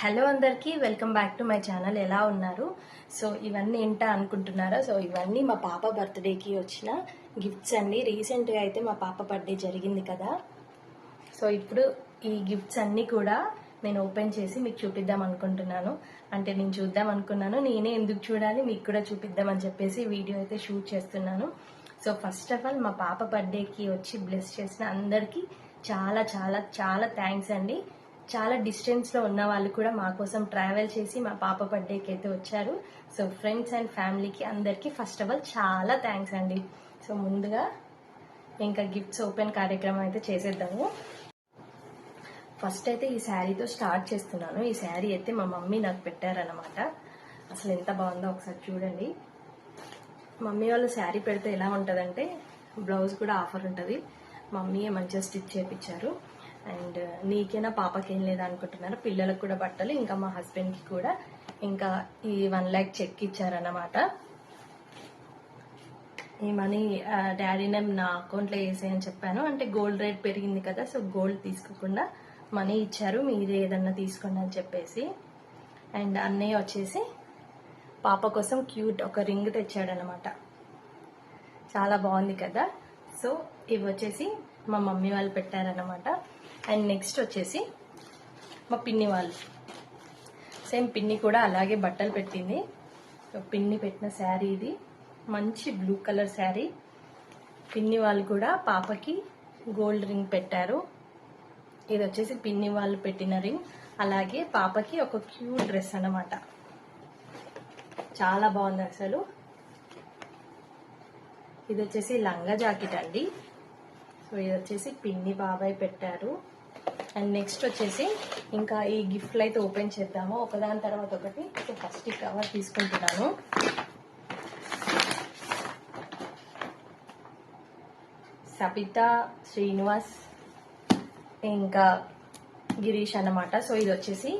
Hello అందరికీ welcome back to my channel. ఎలా ఉన్నారు? సో ఇవన్నీ ఏంటా అనుకుంటున్నారా? సో ఇవన్నీ మా పాప బర్త్డేకి వచ్చిన గిఫ్ట్స్ అండి. రీసెంట్గా అయితే మా పాప బర్త్డే జరిగింది కదా, సో ఇప్పుడు ఈ గిఫ్ట్స్ అన్నీ కూడా నేను ఓపెన్ చేసి మీకు చూపిద్దాం అనుకుంటున్నాను. అంటే నేను చూద్దాం అనుకున్నాను, నేనే ఎందుకు చూడాలి, మీకు కూడా చూపిద్దామని చెప్పేసి వీడియో అయితే షూట్ చేస్తున్నాను. సో ఫస్ట్ ఆఫ్ ఆల్ మా పాప బర్త్డేకి వచ్చి బ్లెస్ చేసిన అందరికీ చాలా చాలా చాలా థ్యాంక్స్ అండి. చాలా డిస్టెన్స్లో ఉన్న వాళ్ళు కూడా మా కోసం ట్రావెల్ చేసి మా పాప బర్త్డేకి అయితే వచ్చారు. సో ఫ్రెండ్స్ అండ్ ఫ్యామిలీకి అందరికీ ఫస్ట్ ఆఫ్ ఆల్ చాలా థ్యాంక్స్ అండి. సో ముందుగా ఇంకా గిఫ్ట్స్ ఓపెన్ కార్యక్రమం అయితే చేసేద్దాము. ఫస్ట్ అయితే ఈ శారీతో స్టార్ట్ చేస్తున్నాను. ఈ శారీ అయితే మా మమ్మీ నాకు పెట్టారనమాట. అసలు ఎంత బాగుందో ఒకసారి చూడండి. మమ్మీ వాళ్ళు శారీ పెడితే ఎలా ఉంటుందంటే బ్లౌజ్ కూడా ఆఫర్ ఉంటుంది. మమ్మీయే మంచిగా స్టిచ్ చేయించారు. అండ్ నీకేనా పాపకేం లేదా అనుకుంటున్నారు, పిల్లలకు కూడా బట్టలు, ఇంకా మా హస్బెండ్కి కూడా ఇంకా ఈ 1 lakh చెక్ ఇచ్చారన్నమాట. ఈ మనీ డాడీనే నా అకౌంట్లో వేసేయని చెప్పాను. అంటే గోల్డ్ రేట్ పెరిగింది కదా, సో గోల్డ్ తీసుకోకుండా మనీ ఇచ్చారు, మీరే ఏదన్నా తీసుకోండి అని చెప్పేసి. అండ్ అన్నయ్య వచ్చేసి పాప కోసం క్యూట్ ఒక రింగ్ తెచ్చాడనమాట. చాలా బాగుంది కదా. సో ఇవి వచ్చేసి మా మమ్మీ వాళ్ళు పెట్టారనమాట. అండ్ నెక్స్ట్ వచ్చేసి మా పిన్ని వాళ్ళు, సేమ్ పిన్ని కూడా అలాగే బట్టలు పెట్టింది. పిన్ని పెట్టిన శారీ ఇది, మంచి బ్లూ కలర్ శారీ. పిన్ని వాళ్ళు కూడా పాపకి గోల్డ్ రింగ్ పెట్టారు. ఇది వచ్చేసి పిన్ని వాళ్ళు పెట్టిన రింగ్. అలాగే పాపకి ఒక క్యూట్ డ్రెస్ అన్నమాట. చాలా బాగుంది అసలు. ఇది వచ్చేసి లంగా జాకెట్ అండి. సో ఇది వచ్చేసి పిన్ని బాబాయ్ పెట్టారు. అండ్ నెక్స్ట్ వచ్చేసి ఇంకా ఈ గిఫ్ట్లు అయితే ఓపెన్ చేద్దాము ఒకదాని తర్వాత ఒకటి. సో ఫస్ట్ ఈ కవర్ తీసుకుంటున్నాను. సబిత, శ్రీనివాస్, ఇంకా గిరీష్ అన్నమాట. సో ఇది వచ్చేసి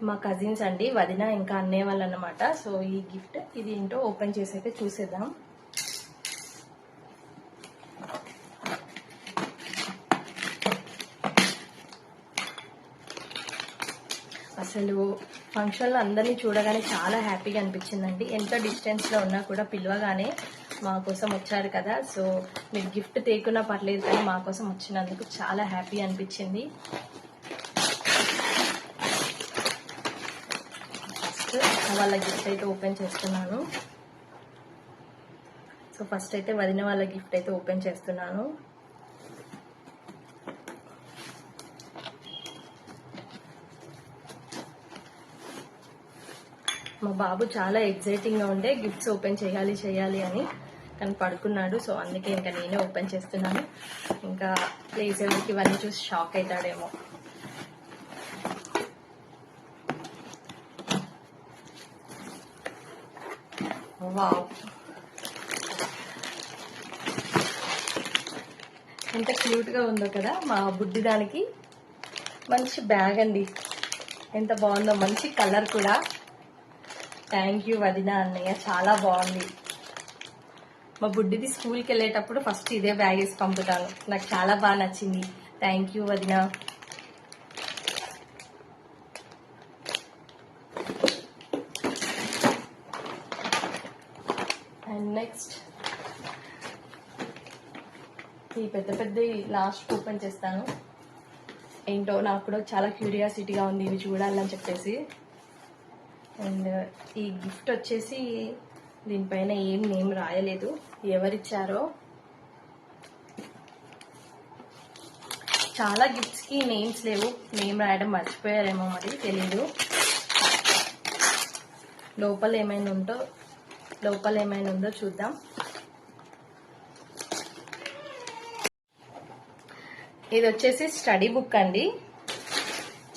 మా కజిన్స్ అండి, వదిన ఇంకా అన్నయ్య వాళ్ళు అన్నమాట. సో ఈ గిఫ్ట్ ఇది ఏంటో ఓపెన్ చేసి అయితే చూసేద్దాం. అసలు ఫంక్షన్లో అందరినీ చూడగానే చాలా హ్యాపీగా అనిపించిందండి. ఎంత డిస్టెన్స్లో ఉన్నా కూడా పిలవగానే మా కోసం వచ్చారు కదా. సో మీరు గిఫ్ట్ తేకున్నా పర్లేదు, కానీ మా కోసం వచ్చినందుకు చాలా హ్యాపీ అనిపించింది. ఫస్ట్ వాళ్ళ గిఫ్ట్ అయితే ఓపెన్ చేస్తున్నాను. సో ఫస్ట్ అయితే వదిన వాళ్ళ గిఫ్ట్ అయితే ఓపెన్ చేస్తున్నాను. మా బాబు చాలా ఎగ్జైటింగ్గా ఉండే గిఫ్ట్స్ ఓపెన్ చేయాలి అని, కానీ పడుకున్నాడు. సో అందుకే ఇంకా నేనే ఓపెన్ చేస్తున్నాను. ఇంకా ప్లేసెస్కి ఇవన్నీ చూసి షాక్ అవుతాడేమో. వావ్, ఎంత క్యూట్గా ఉందో కదా. మా బుడ్డి దానికి మంచి బ్యాగ్ అండి, ఎంత బాగుందో, మంచి కలర్ కూడా. థ్యాంక్ యూ వదిన, అన్నయ్య, చాలా బాగుంది. మా బుడ్డిది స్కూల్కి వెళ్ళేటప్పుడు ఫస్ట్ ఇదే బ్యాగ్ వేసి పంపుతాను. నాకు చాలా బాగా నచ్చింది. థ్యాంక్ యూ వదిన. అండ్ నెక్స్ట్ ఈ పెద్ద లాస్ట్ ఓపెన్ చేస్తాను. ఏంటో నాకు కూడా చాలా క్యూరియాసిటీగా ఉంది ఇవి చూడాలని చెప్పేసి. అండ్ ఈ గిఫ్ట్ వచ్చేసి దీనిపైన ఏం నేమ్ రాయలేదు, ఎవరిచ్చారో. చాలా గిఫ్ట్స్కి నేమ్స్ లేవు, నేమ్ రాయడం మర్చిపోయారేమో, మరి తెలీదు. లోపల ఏమైనా ఉందో చూద్దాం. ఇది వచ్చేసి స్టడీ బుక్ అండి.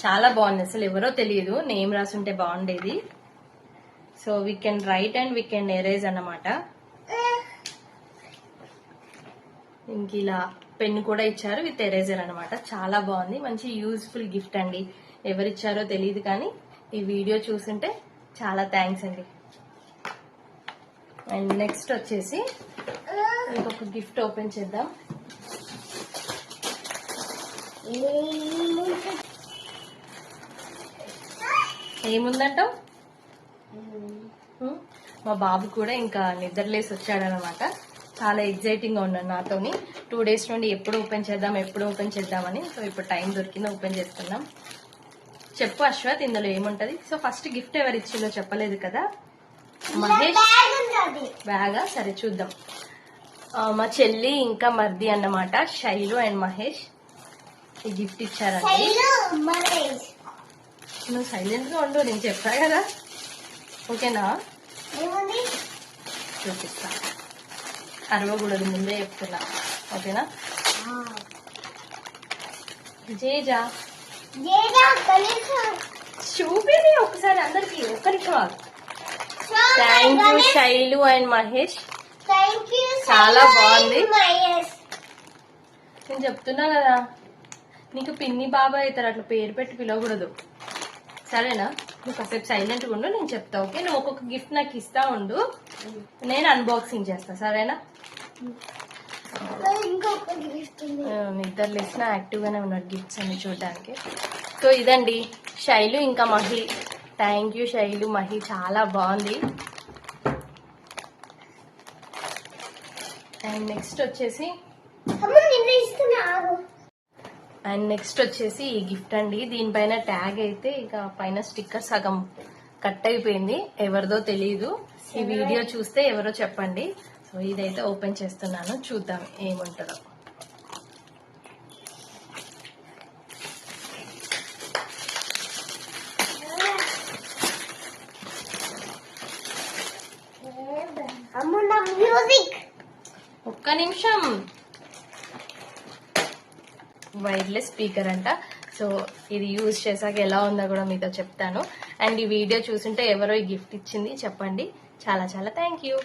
చాలా బాగుంది. అసలు ఎవరో తెలియదు, నేమ్ రాసుంటే బాగుండేది. So we can write and we can erase అన్నమాట. ఇంక ఇలా పెన్ కూడా ఇచ్చారు విత్ ఎరేజర్ అనమాట. చాలా బాగుంది, మంచి యూజ్ఫుల్ గిఫ్ట్ అండి. ఎవరిచ్చారో తెలియదు, కానీ ఈ వీడియో చూసుంటే చాలా థ్యాంక్స్ అండి. అండ్ నెక్స్ట్ వచ్చేసి ఇంకొక గిఫ్ట్ ఓపెన్ చేద్దాం. ఏముందంటావు? మా బాబు కూడా ఇంకా నిద్రలేసి వచ్చాడనమాట. చాలా ఎగ్జైటింగ్ గా ఉన్నాడు నాతోని. 2 days నుండి ఎప్పుడు ఓపెన్ చేద్దామని. సో ఇప్పుడు టైం దొరికిందో ఓపెన్ చేస్తున్నాం. చెప్పు అశ్వత్, ఇందులో ఏముంటది? సో ఫస్ట్ గిఫ్ట్ ఎవరు ఇచ్చిందో చెప్పలేదు కదా. మహేష్ బ్యాగా. సరే చూద్దాం. మా చెల్లి ఇంకా మర్ది అన్నమాట, శైలు అండ్ మహేష్ ఈ గిఫ్ట్ ఇచ్చారండి. నువ్వు సైలెంట్ గా ఉండు, నేను చెప్పా కదా. ఓకేనా? చూపిస్తా, అరవకూడదు, ముందే చెప్తున్నా. ఓకేనా? జేజా చూపింది ఒకసారి అందరికి. ఒక్క నిమిషం. Thank you Shailu and Mahesh. చాలా బాగుంది. నేను చెప్తున్నా కదా, నీకు పిన్ని బాబాయ్ అవుతారు, అట్లా పేరు పెట్టి పిలవకూడదు. సరేనా? నువ్వు కాసేపు సైలెంట్గా ఉండు, నేను చెప్తా. ఓకే? నువ్వు ఒక్కొక్క గిఫ్ట్ నాకు ఇస్తా ఉండు, నేను అన్బాక్సింగ్ చేస్తా. సరేనా? నిద్ర లేసిన యాక్టివ్ గానే ఉన్నాడు గిఫ్ట్స్ అన్ని చూడడానికి. సో ఇదండి శైలు ఇంకా మహి. థ్యాంక్ యూ శైలు, మహి, చాలా బాగుంది. అండ్ నెక్స్ట్ వచ్చేసి ఈ గిఫ్ట్ అండి. దీనిపైన ట్యాగ్ అయితే ఇక పైన స్టిక్కర్ సగం కట్ అయిపోయింది, ఎవరిదో తెలియదు. ఈ వీడియో చూస్తే ఎవరో చెప్పండి. సో ఇదైతే ఓపెన్ చేస్తున్నాను, చూద్దాం ఏముంటుందో. ఒక్క నిమిషం. వైర్లెస్ స్పీకర్ అంట. సో ఇది యూజ్ చేశాక ఎలా ఉందో కూడా మీతో చెప్తాను. అండ్ ఈ వీడియో చూస్తుంటే ఎవరో ఈ గిఫ్ట్ ఇచ్చింది చెప్పండి. చాలా చాలా థ్యాంక్ యూ.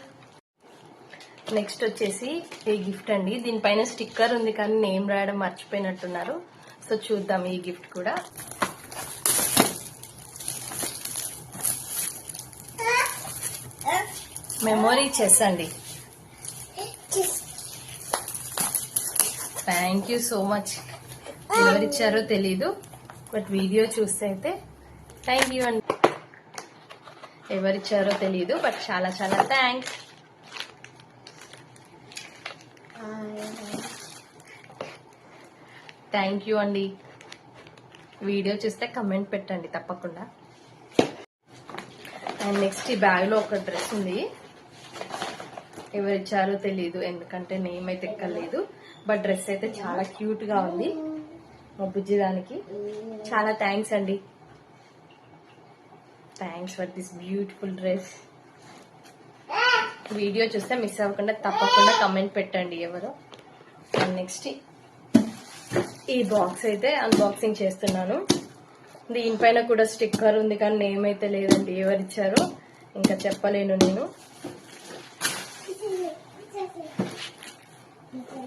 నెక్స్ట్ వచ్చేసి ఈ గిఫ్ట్ అండి. దీనిపైన స్టిక్కర్ ఉంది కానీ నేమ్ రాయడం మర్చిపోయినట్టున్నారు. సో చూద్దాం ఈ గిఫ్ట్ కూడా. మెమొరీ చెస్ అండి. Thank you so much. ఎవరిచ్చారో తెలీదు, బట్ వీడియో చూస్తే అయితే థ్యాంక్ యూ అండి. ఎవరిచ్చారో తెలీదు, బట్ చాలా చాలా థ్యాంక్స్. థ్యాంక్ యూ అండి. వీడియో చూస్తే కమెంట్ పెట్టండి తప్పకుండా. అండ్ నెక్స్ట్ ఈ బ్యాగ్ లో ఒక డ్రెస్ ఉంది. ఎవరిచ్చారో తెలీదు, ఎందుకంటే నేమ్ అయితే ఎక్కలేదు. బట్ డ్రెస్ అయితే చాలా క్యూట్ గా ఉంది మా బుజ్జిదానికి. చాలా థ్యాంక్స్ అండి. Thanks for this beautiful dress. Video చూస్తే మిస్ అవ్వకుండా తప్పకుండా కమెంట్ పెట్టండి ఎవరో. అండ్ నెక్స్ట్ ఈ బాక్స్ అయితే అన్బాక్సింగ్ చేస్తున్నాను. దీనిపైన కూడా స్టిక్కర్ ఉంది కానీ నేమ్ అయితే లేదండి, ఎవరిచ్చారో ఇంకా చెప్పలేను నేను.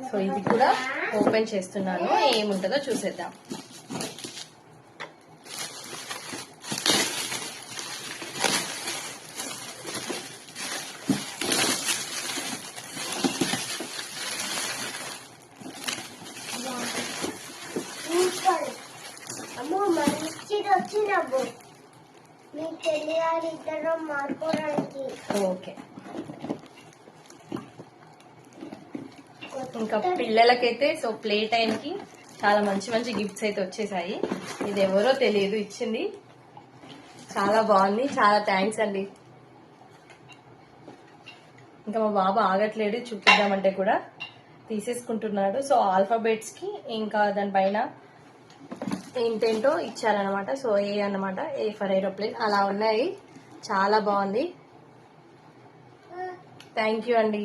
సో ఇది కూడా ఓపెన్ చేస్తున్నాను, ఏముంటుందో చూసేద్దాం. ఓకే, ఇంకా పిల్లలకైతే సో ప్లే టైం కి చాలా మంచి మంచి గిఫ్ట్స్ అయితే వచ్చేసాయి. ఇది ఎవరో తెలియదు ఇచ్చింది, చాలా బాగుంది. చాలా థ్యాంక్స్ అండి. ఇంకా మా బాబు ఆగట్లేడు, చూపిద్దామంటే కూడా తీసేసుకుంటున్నాడు. సో ఆల్ఫాబెట్స్ కి ఇంకా దానిపైన ఏంటేంటో ఇచ్చారనమాట. సో ఏ అన్నమాట, ఏ ఫర్ ఏరోప్లేన్ అలా ఉన్నాయి. చాలా బాగుంది. థ్యాంక్ యూ అండి.